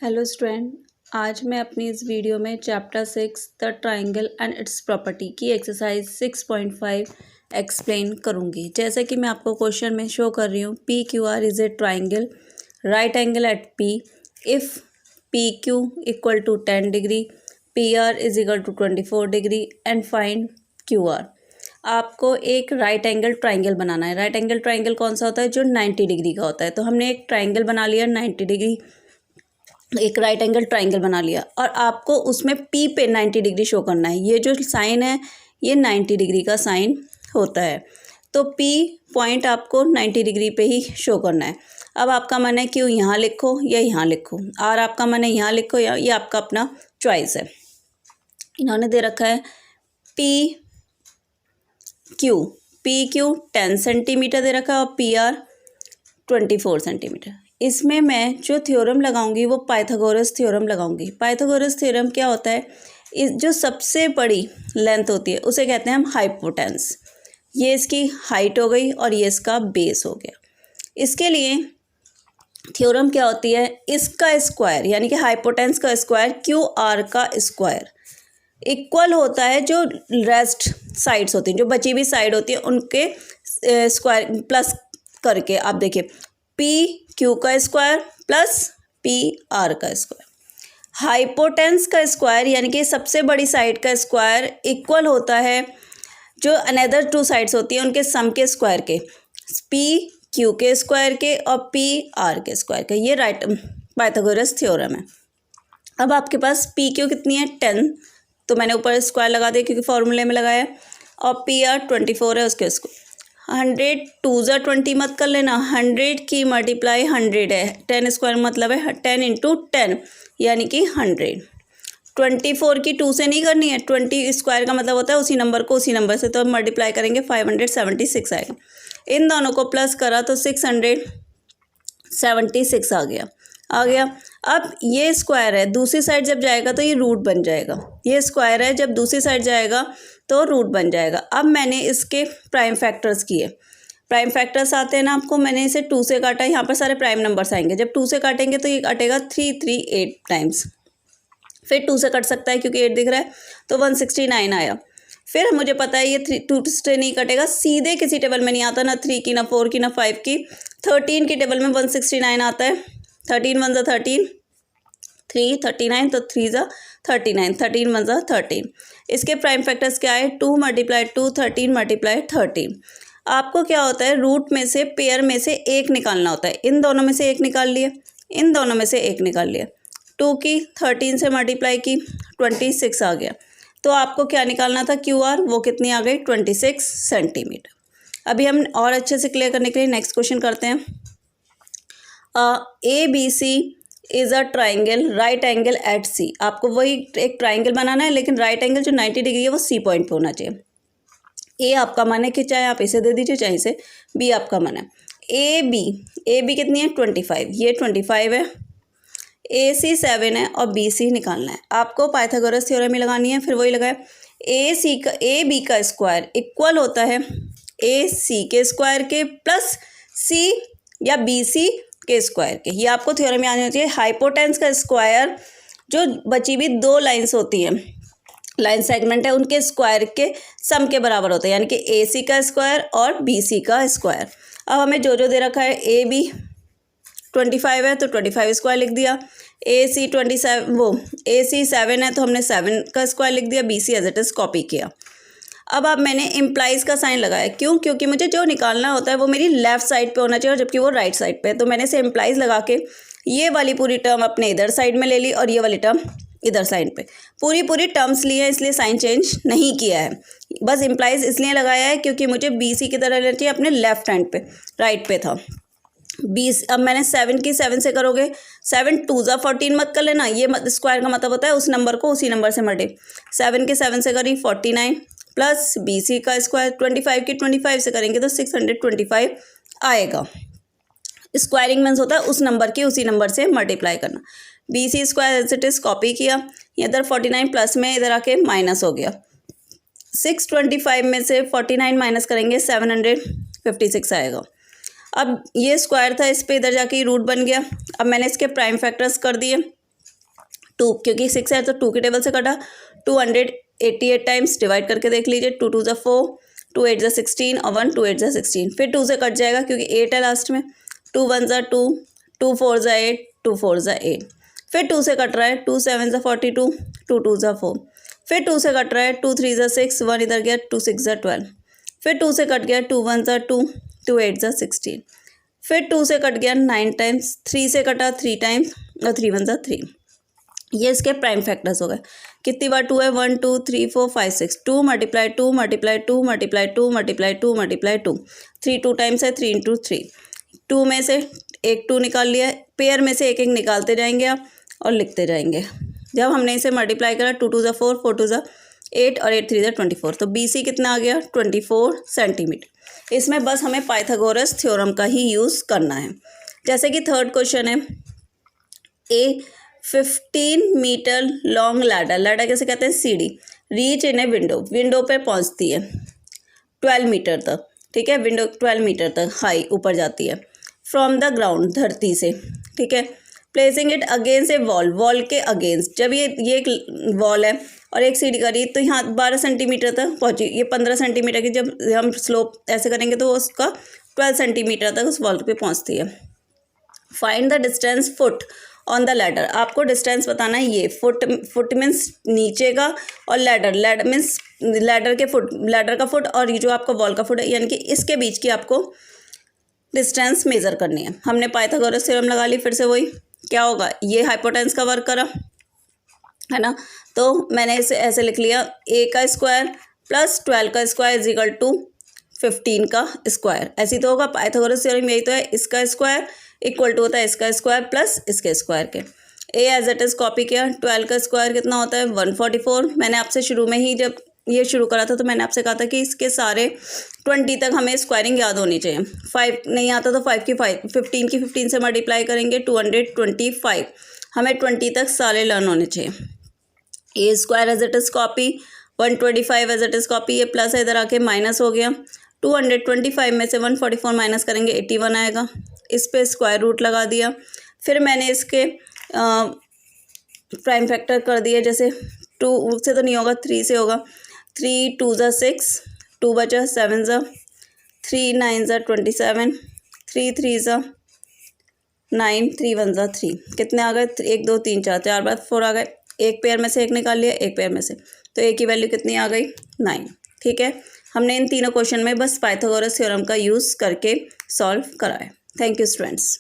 Hello student, आज मैं अपनी इस वीडियो में chapter 6 the triangle and it's property की एक्सरसाइज 6.5 एक्सप्लेन करूँगी। जैसे कि मैं आपको क्वेश्चन में शो कर रही हूँ, P Q R is a triangle right angle at P if P Q equal to 10 degree, P R is equal to 24 degree and find Q R. आपको एक राइट एंगल ट्राइंगल बनाना है। Right angle triangle कौन सा होता है? जो 90 degree का होता है। तो हमने एक ट्राइंगल बना लिया 90 डिग्री, एक राइट एंगल ट्राइंगल बना लिया और आपको उसमें पी पे 90 डिग्री शो करना है। ये जो साइन है ये 90 डिग्री का साइन होता है। तो पी पॉइंट आपको 90 डिग्री पे ही शो करना है। अब आपका मन है क्यू यहाँ लिखो या यहाँ लिखो, और आपका मन है यहाँ लिखो या ये आपका अपना चॉइस है। इन्होंने दे रखा है पी क्यू 10 सेंटीमीटर दे रखा है और पी आर 24 सेंटीमीटर। इसमें मैं जो थ्योरम लगाऊंगी वो पाइथागोरस थ्योरम लगाऊंगी। पाइथागोरस थ्योरम क्या होता है? इस जो सबसे बड़ी लेंथ होती है उसे कहते हैं हम हाइपोटेंस। ये इसकी हाइट हो गई और ये इसका बेस हो गया। इसके लिए थ्योरम क्या होती है? इसका स्क्वायर यानी कि हाइपोटेंस का स्क्वायर क्यू आर का स्क्वायर इक्वल होता है जो रेस्ट साइड्स होती हैं, जो बची हुई साइड होती है उनके स्क्वायर प्लस करके। आप देखिए पी क्यू का स्क्वायर प्लस पी आर का स्क्वायर। हाइपोटेंस का स्क्वायर यानी कि सबसे बड़ी साइड का स्क्वायर इक्वल होता है जो अनदर टू साइड्स होती हैं उनके सम के स्क्वायर के, पी क्यू के स्क्वायर के और पी आर के स्क्वायर के। ये राइट पाइथागोरस थ्योरम है। अब आपके पास पी क्यू कितनी है? 10, तो मैंने ऊपर स्क्वायर लगा दिया क्योंकि फॉर्मूले में लगाया, और पी आर 24 है उसके स्क्वायर। 100 2 ज़ा 20 मत कर लेना, 100 की मल्टीप्लाई 100 है, 10 स्क्वायर मतलब है 10 इंटू 10 यानी कि 100। 24 की 2 से नहीं करनी है, 20 स्क्वायर का मतलब होता है उसी नंबर को उसी नंबर से, तो हम मल्टीप्लाई करेंगे 576 आएगा। इन दोनों को प्लस करा तो 676 आ गया। अब ये स्क्वायर है, दूसरी साइड जब जाएगा तो ये रूट बन जाएगा। ये स्क्वायर है, जब दूसरी साइड जाएगा तो रूट बन जाएगा। अब मैंने इसके प्राइम फैक्टर्स किए। प्राइम फैक्टर्स आते हैं ना आपको, मैंने इसे 2 से काटा। यहाँ पर सारे प्राइम नंबर्स आएंगे। जब 2 से काटेंगे तो ये कटेगा 338 टाइम्स। फिर 2 से कट सकता है क्योंकि 8 दिख रहा है, तो 169 आया। फिर मुझे पता है ये 2 से नहीं कटेगा, सीधे किसी टेबल में नहीं आता, ना 3 की, ना 4 की, ना 5 की। 13 की टेबल में 169 आता है। 13 1 ज़ा 13, 3 39, तो 3 ज़ा 39, 13 1 ज़ा 13। इसके प्राइम फैक्टर्स क्या है? 2 मल्टीप्लाई 2, 13 मल्टीप्लाई 13। आपको क्या होता है? रूट में से पेयर में से एक निकालना होता है। इन दोनों में से एक निकाल लिए, इन दोनों में से एक निकाल लिया। 2 की 13 से मल्टीप्लाई की 26 आ गया। तो आपको क्या निकालना था? Q R. वो कितनी आ गई? 26 सेंटीमीटर। अभी हम और अच्छे से क्लियर करने के लिए नेक्स्ट क्वेश्चन करते हैं। A b c is a triangle right angle at c. आपको वही एक ट्राइंगल बनाना है, लेकिन राइट एंगल जो 90 डिग्री है वो सी पॉइंट पे होना चाहिए। ए आपका मन है कि चाहे आप इसे दे दीजिए चाहे इसे, बी आपका मन है। ए बी कितनी है? 25, ये 25 है। ए सी 7 है और बी सी निकालना है। आपको पाइथागोरस थ्योरम ही लगानी है, फिर वही लगाए। ए बी का स्क्वायर इक्वल होता है ए सी के स्क्वायर के प्लस सी या बी सी के स्क्वायर के। ये आपको थ्योरम याद होना चाहिए। हाइपोटेंस का स्क्वायर जो बची हुई 2 लाइंस होती हैं, लाइन सेगमेंट है, उनके स्क्वायर के सम के बराबर होता है, यानी कि ए सी का स्क्वायर और बी सी का स्क्वायर। अब हमें जो दे रखा है, ए बी 25 है तो 25 स्क्वायर लिख दिया। ए सी 7 है तो हमने 7 का स्क्वायर लिख दिया। B C as it is copy किया। अब मैंने इम्प्लाइज का साइन लगाया। क्यों? क्योंकि मुझे जो निकालना होता है वो मेरी लेफ्ट साइड पे होना चाहिए, जबकि वो राइट साइड पे है। तो मैंने इसे इम्प्लाइज लगा के ये वाली पूरी टर्म अपने इधर साइड में ले ली और ये वाली टर्म इधर साइड पे। पूरी टर्म्स ली है, इसलिए साइन चेंज नहीं किया है। बस इम्प्लाइज इसलिए लगाया है क्योंकि मुझे बी सी की तरह लेना चाहिए, अपने लेफ्ट हैंड पे, राइट पे था। 20 अब मैंने 7 की 7 से करोगे, 7 2 ज़ा 14 मत कर लेना। ये स्क्वायर का मतलब होता है उस नंबर को उसी नंबर से मल्टी। 7 की 7 से करी 49 प्लस बी सी का स्क्वायर 25 की 25 से करेंगे तो 625 आएगा। स्क्वायरिंग मीन्स होता है उस नंबर की उसी नंबर से मल्टीप्लाई करना। B C square as it is copy किया, इधर 49 प्लस में इधर आके माइनस हो गया। 625 में से 49 माइनस करेंगे 756 आएगा। अब ये स्क्वायर था, इस पे इधर जाके रूट बन गया। अब मैंने इसके प्राइम फैक्टर्स कर दिए। 2 क्योंकि 6 है तो 2 की टेबल से कटा, 288 टाइम्स डिवाइड करके देख लीजिए, 2 2 ज़ा 4, 2 8 ज़ा 16 और 1 2 8 ज़ा 16, फिर 2 से कट जाएगा क्योंकि 8 है लास्ट में, 2 1 ज़ा 2, 2 4 ज़ा 8, 2 4 ज़ा 8, फिर 2 से कट रहा है, 2 7 ज़ा 42, 2 2 ज़ा 4, फिर 2 से कट रहा है, 2 3 ज़ा 6, 1 इधर गया, 2 6 ज़ा 12, फिर 2 से कट गया, 2 1 ज़ा 2, 2 8 ज़ा 16, फिर 2 से कट गया 9 टाइम्स, 3 से कटा 3 टाइम्स और 3 1 ज़ा 3। ये इसके प्राइम फैक्टर्स हो गए। कितनी बार 2 है, 1 2 3 4 5 6, 2 multiply 2 multiply 2 multiply 2 multiply 2 multiply 2, 3 2 times है, 3 इंटू 3, 2 में से एक 2 निकाल लिया, पेयर में से एक एक निकालते जाएंगे आप और लिखते जाएंगे। जब हमने इसे मल्टीप्लाई करा 2 2 ज़ा 4, 4 2 ज़ा 8 और 8 3 ज़ा 24, तो BC कितना आ गया 24 सेंटीमीटर। इसमें बस हमें पाइथागोरस थ्योरम का ही यूज़ करना है। जैसे कि थर्ड क्वेश्चन है, ए 15 मीटर लॉन्ग लैडर, लैडर कैसे कहते हैं, सीढ़ी, reach in a window, window पे पहुंचती है 12 मीटर तक, ठीक है, विंडो 12 मीटर तक हाई ऊपर जाती है, फ्रॉम द ग्राउंड, धरती से, ठीक है, placing it against A wall, wall के अगेंस्ट, जब ये एक वॉल है और एक सीढ़ी करी तो यहाँ 12 सेंटीमीटर तक पहुँची, ये 15 सेंटीमीटर की जब हम स्लोप ऐसे करेंगे तो उसका 12 सेंटीमीटर तक उस वॉल पे पहुँचती है। Find the distance foot on the ladder, आपको डिस्टेंस बताना है, ये फुट मीन्स नीचे का और लैडर मीन्स लैडर के फुट, लैडर का फुट और ये जो आपका वॉल का फुट है, यानी कि इसके बीच की आपको डिस्टेंस मेज़र करनी है। हमने पाइथागोरस थ्योरम लगा ली, फिर से वही क्या होगा, ये हाइपोटेन्यूस का वर्क करा है ना, तो मैंने इसे ऐसे लिख लिया, a का स्क्वायर प्लस 12 का स्क्वायर इज इक्वल टू 15 का स्क्वायर, ऐसी तो होगा पाइथागोरस थ्योरम, यही तो है, इसका स्क्वायर इक्वल टू होता है इसका स्क्वायर प्लस इसके स्क्वायर के। ए एज इट इज़ कॉपी किया, 12 का स्क्वायर कितना होता है 144, मैंने आपसे शुरू में ही जब ये शुरू करा था तो मैंने आपसे कहा था कि इसके सारे 20 तक हमें स्क्वायरिंग याद होनी चाहिए, 5 नहीं आता तो 5 की 5, 15 की 15 से मल्टीप्लाई करेंगे 225, हमें 20 तक सारे लर्न होने चाहिए। A square as it is copy, 125 as it is copy, ये प्लस है इधर आके माइनस हो गया, 225 में से 144 माइनस करेंगे 81 आएगा, इस पे स्क्वायर रूट लगा दिया, फिर मैंने इसके प्राइम फैक्टर कर दिया, जैसे 2 से तो नहीं होगा 3 से होगा, 3 2 ज़ा 6, 2 बचा 7 ज़ा, 3 9 ज़ा 27, 3 3 ज़ा 9, 3 1 ज़ा 3, कितने आ गए 1 2 3 4, 4 बार 4 आ गए, एक पेयर में से एक निकाल लिया, एक पेयर में से, तो एक की वैल्यू कितनी आ गई 9, ठीक है। हमने इन तीनों क्वेश्चन में बस पाइथागोरस थ्योरम का यूज़ करके सॉल्व करा है। Thank you students.